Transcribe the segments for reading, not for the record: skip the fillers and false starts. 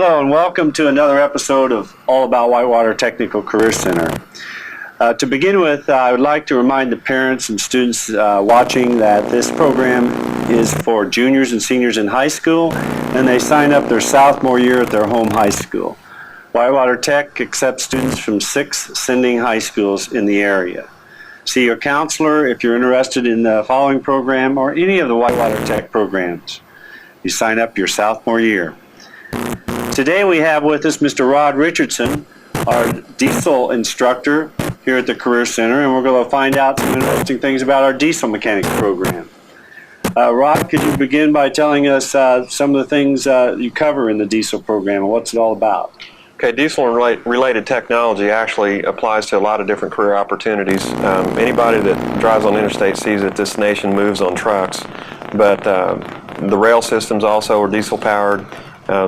Hello and welcome to another episode of All About Whitewater Technical Career Center. To begin with, I would like to remind the parents and students watching that this program is for juniors and seniors in high school, and they sign up their sophomore year at their home high school. Whitewater Tech accepts students from 6 sending high schools in the area. See your counselor if you're interested in the following program or any of the Whitewater Tech programs. You sign up your sophomore year. Today we have with us Mr. Rod Richardson, our diesel instructor here at the Career Center, and we're going to find out some interesting things about our diesel mechanics program. Rod, could you begin by telling us some of the things you cover in the diesel program and what's it all about? Okay, diesel-related technology actually applies to a lot of different career opportunities. Anybody that drives on interstate sees that this nation moves on trucks, but the rail systems also are diesel-powered.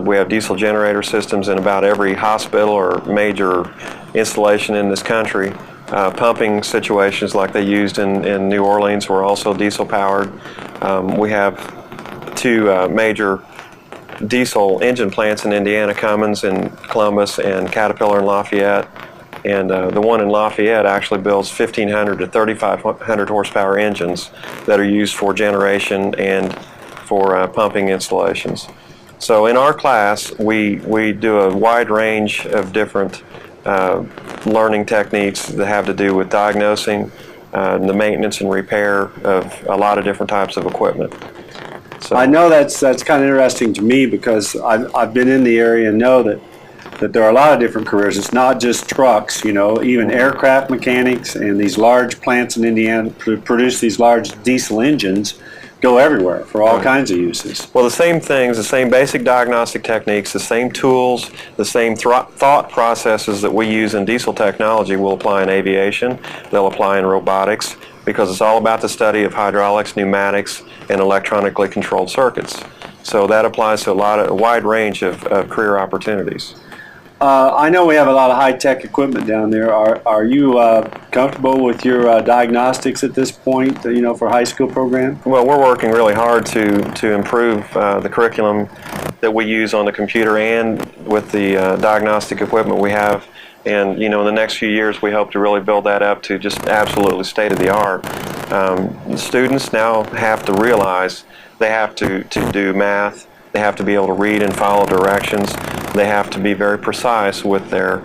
We have diesel generator systems in about every hospital or major installation in this country. Pumping situations like they used in New Orleans were also diesel-powered. We have 2 major diesel engine plants in Indiana, Cummins in Columbus and Caterpillar in Lafayette. And the one in Lafayette actually builds 1,500 to 3,500 horsepower engines that are used for generation and for pumping installations. So in our class, we do a wide range of different learning techniques that have to do with diagnosing, the maintenance and repair of a lot of different types of equipment. So I know that's kind of interesting to me because I've been in the area and know that there are a lot of different careers. It's not just trucks, you know, even aircraft mechanics and these large plants in Indiana produce these large diesel engines go everywhere for all kinds of uses. Well, the same things, the same basic diagnostic techniques, the same tools, the same thought processes that we use in diesel technology will apply in aviation, they'll apply in robotics, because it's all about the study of hydraulics, pneumatics, and electronically controlled circuits. So that applies to a wide range of career opportunities. I know we have a lot of high-tech equipment down there. Are you comfortable with your diagnostics at this point, you know, for high school program? Well, we're working really hard to improve the curriculum that we use on the computer and with the diagnostic equipment we have. And, you know, in the next few years, we hope to really build that up to just absolutely state-of-the-art. The students now have to realize they have to do math. They have to be able to read and follow directions. They have to be very precise with their,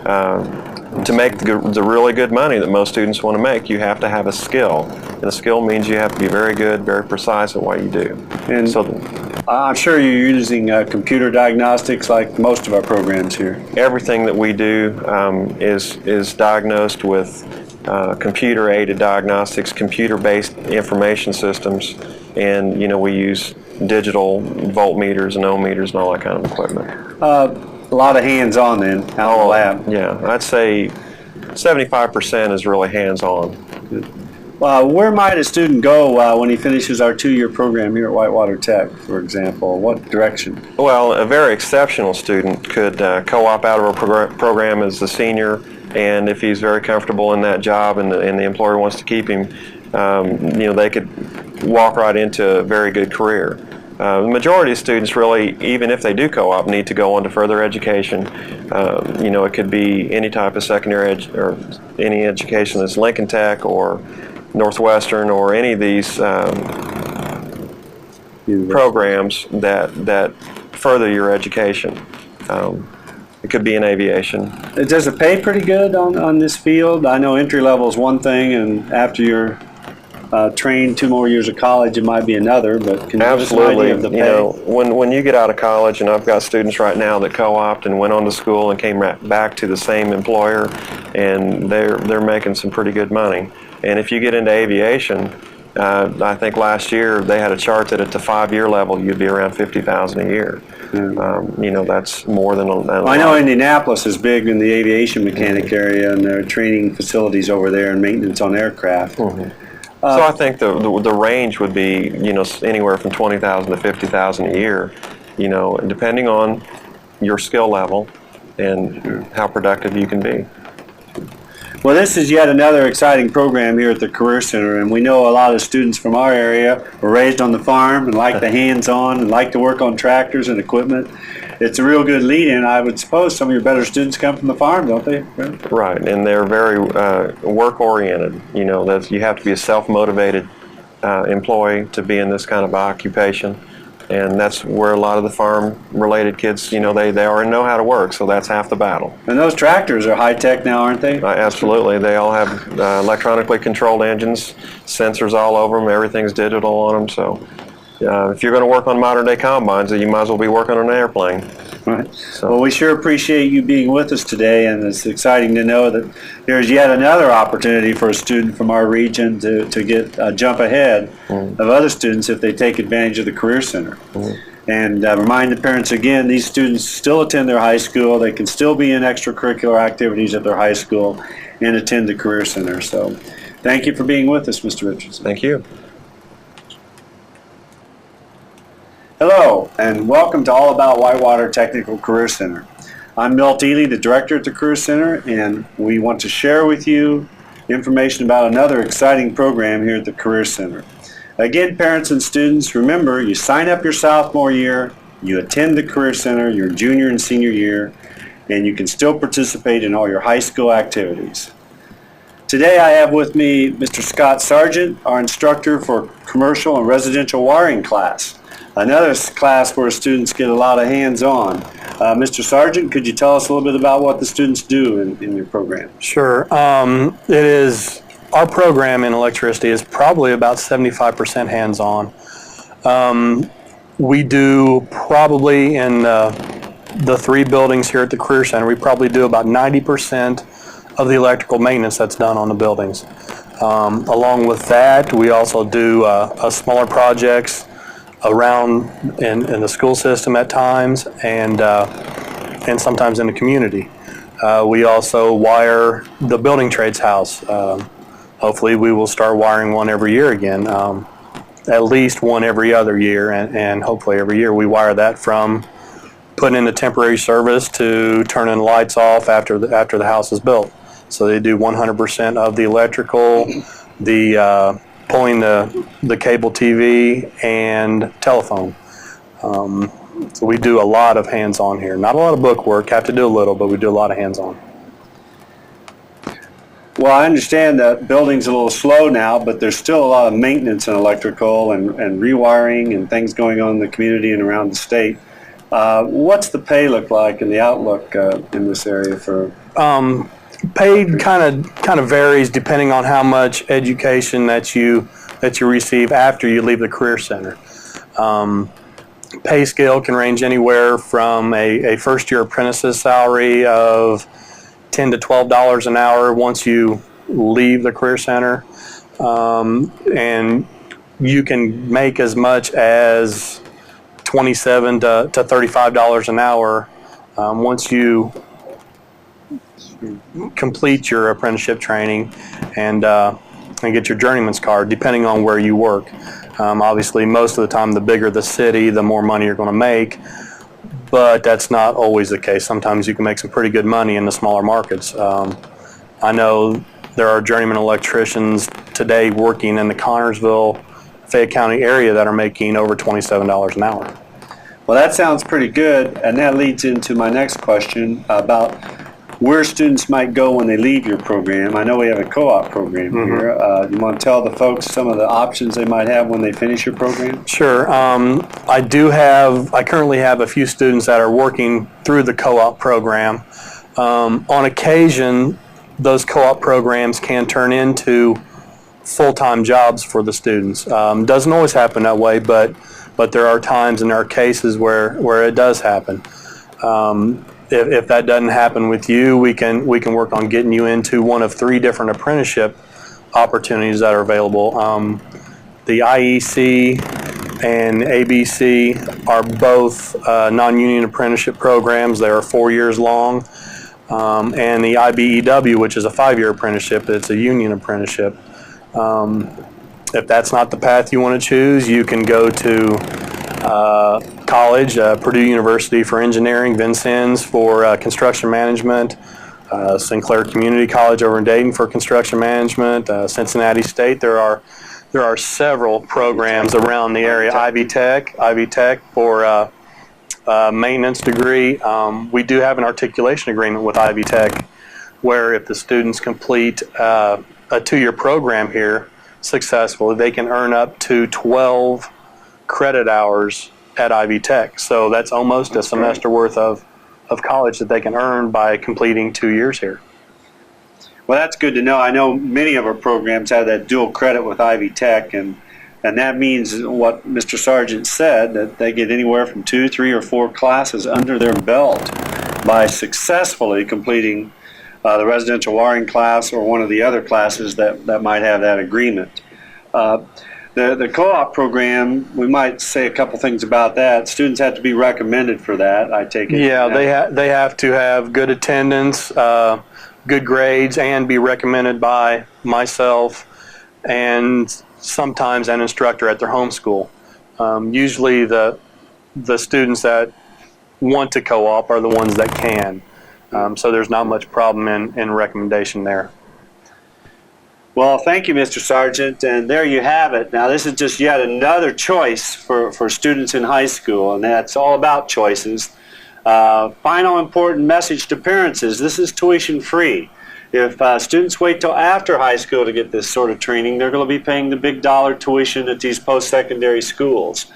to make the really good money that most students want to make, you have to have a skill. And a skill means you have to be very good, very precise at what you do. And so I'm sure you're using computer diagnostics like most of our programs here. Everything that we do is diagnosed with computer-aided diagnostics, computer-based information systems, and, you know, we use digital voltmeters and ohm meters and all that kind of equipment. A lot of hands-on then, out in the lab. Yeah, I'd say 75% is really hands-on. Where might a student go when he finishes our 2-year program here at Whitewater Tech, for example? What direction? Well, a very exceptional student could co-op out of a program as a senior, and if he's very comfortable in that job and the employer wants to keep him, you know, they could walk right into a very good career. The majority of students really, even if they do co-op, need to go on to further education. You know, it could be any type of secondary or any education that's Lincoln Tech or Northwestern or any of these programs that further your education. It could be in aviation. Does it pay pretty good on this field? I know entry level is one thing, and after you're trained 2 more years of college, it might be another, but can you give us an idea of the pay? You know, when you get out of college, and I've got students right now that co-opted and went on to school and came back to the same employer, and they're making some pretty good money. And if you get into aviation, I think last year they had a chart that at the 5-year level you'd be around $50,000 a year. You know, that's more than a lot. I know Indianapolis is big in the aviation mechanic area, and there are training facilities over there and maintenance on aircraft. So I think the range would be, you know, anywhere from $20,000 to $50,000 a year, you know, depending on your skill level and how productive you can be. Well, this is yet another exciting program here at the Career Center, and we know a lot of students from our area were raised on the farm and like the hands-on and like to work on tractors and equipment. It's a real good lead-in. I would suppose some of your better students come from the farm, don't they? Right, and they're very work-oriented. You know, you have to be a self-motivated employee to be in this kind of occupation. And that's where a lot of the farm-related kids, you know, they already know how to work, so that's half the battle. And those tractors are high-tech now, aren't they? Absolutely. They all have electronically controlled engines, sensors all over them, everything's digital on them. So if you're going to work on modern-day combines, you might as well be working on an airplane. Right. So. Well, we sure appreciate you being with us today, and it's exciting to know that there's yet another opportunity for a student from our region to get a jump ahead of other students if they take advantage of the Career Center. And remind the parents again, these students still attend their high school. They can still be in extracurricular activities at their high school and attend the Career Center. So thank you for being with us, Mr. Richardson. Thank you. Hello, and welcome to All About Whitewater Technical Career Center. I'm Milt Ely, the director at the Career Center, and we want to share with you information about another exciting program here at the Career Center. Again, parents and students, remember, you sign up your sophomore year, you attend the Career Center your junior and senior year, and you can still participate in all your high school activities. Today I have with me Mr. Scott Sargent, our instructor for commercial and residential wiring class. Another class where students get a lot of hands-on. Mr. Sargent, could you tell us a little bit about what the students do in your program? Sure. Our program in electricity is probably about 75% hands-on. We do probably in the 3 buildings here at the Career Center, we probably do about 90% of the electrical maintenance that's done on the buildings. Along with that, we also do smaller projects around in the school system at times, and sometimes in the community. We also wire the building trades house. Hopefully we will start wiring one every year again, at least one every other year, and hopefully every year we wire that from putting in the temporary service to turning the lights off after the house is built. So they do 100% of the electrical, the pulling the cable TV and telephone. So we do a lot of hands-on here. Not a lot of book work, have to do a little, but we do a lot of hands-on. Well, I understand that building's a little slow now, but there's still a lot of maintenance in electrical and rewiring and things going on in the community and around the state. What's the pay look like and the outlook in this area for? Paid kind of varies depending on how much education that you receive after you leave the Career Center. Pay scale can range anywhere from a first-year apprentice's salary of $10 to $12 an hour once you leave the Career Center, and you can make as much as $27 to $35 an hour once you complete your apprenticeship training and get your journeyman's card, depending on where you work. Obviously, most of the time, the bigger the city, the more money you're going to make, but that's not always the case. Sometimes you can make some pretty good money in the smaller markets. I know there are journeyman electricians today working in the Connersville, Fayette County area that are making over $27 an hour. Well, that sounds pretty good, and that leads into my next question about where students might go when they leave your program. I know we have a co-op program here. You want to tell the folks some of the options they might have when they finish your program? Sure. I currently have a few students that are working through the co-op program. On occasion, those co-op programs can turn into full-time jobs for the students. Doesn't always happen that way, but there are times and there are cases where it does happen. If that doesn't happen with you, we can work on getting you into one of 3 different apprenticeship opportunities that are available. The IEC and ABC are both non-union apprenticeship programs. They are 4 years long. And the IBEW, which is a 5-year apprenticeship, it's a union apprenticeship. If that's not the path you want to choose, you can go to college, Purdue University for engineering, Vincennes for construction management, Sinclair Community College over in Dayton for construction management, Cincinnati State. There are several programs around the area. Ivy Tech for maintenance degree. We do have an articulation agreement with Ivy Tech where if the students complete a 2-year program here successfully, they can earn up to 12 credit hours at Ivy Tech. So that's almost a semester worth of college that they can earn by completing 2 years here. Well, that's good to know. I know many of our programs have that dual credit with Ivy Tech, and that means what Mr. Sargent said, that they get anywhere from 2, 3, or 4 classes under their belt by successfully completing the residential wiring class or one of the other classes that might have that agreement. The co-op program, we might say a couple things about that. Students have to be recommended for that, I take it. Yeah, they have to have good attendance, good grades, and be recommended by myself and sometimes an instructor at their home school. Usually the students that want to co-op are the ones that can. So there's not much problem in recommendation there. Well, thank you, Mr. Sargent, and there you have it. Now, this is just yet another choice for students in high school, and that's all about choices. Final important message to parents is this is tuition free. If students wait till after high school to get this sort of training, they're going to be paying the big dollar tuition at these post-secondary schools.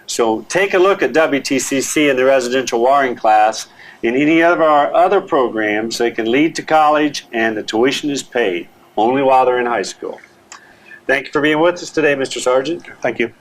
So take a look at WTCC in the residential wiring class. In any of our other programs, they can lead to college, and the tuition is paid only while they're in high school. Thank you for being with us today, Mr. Sargent. Thank you.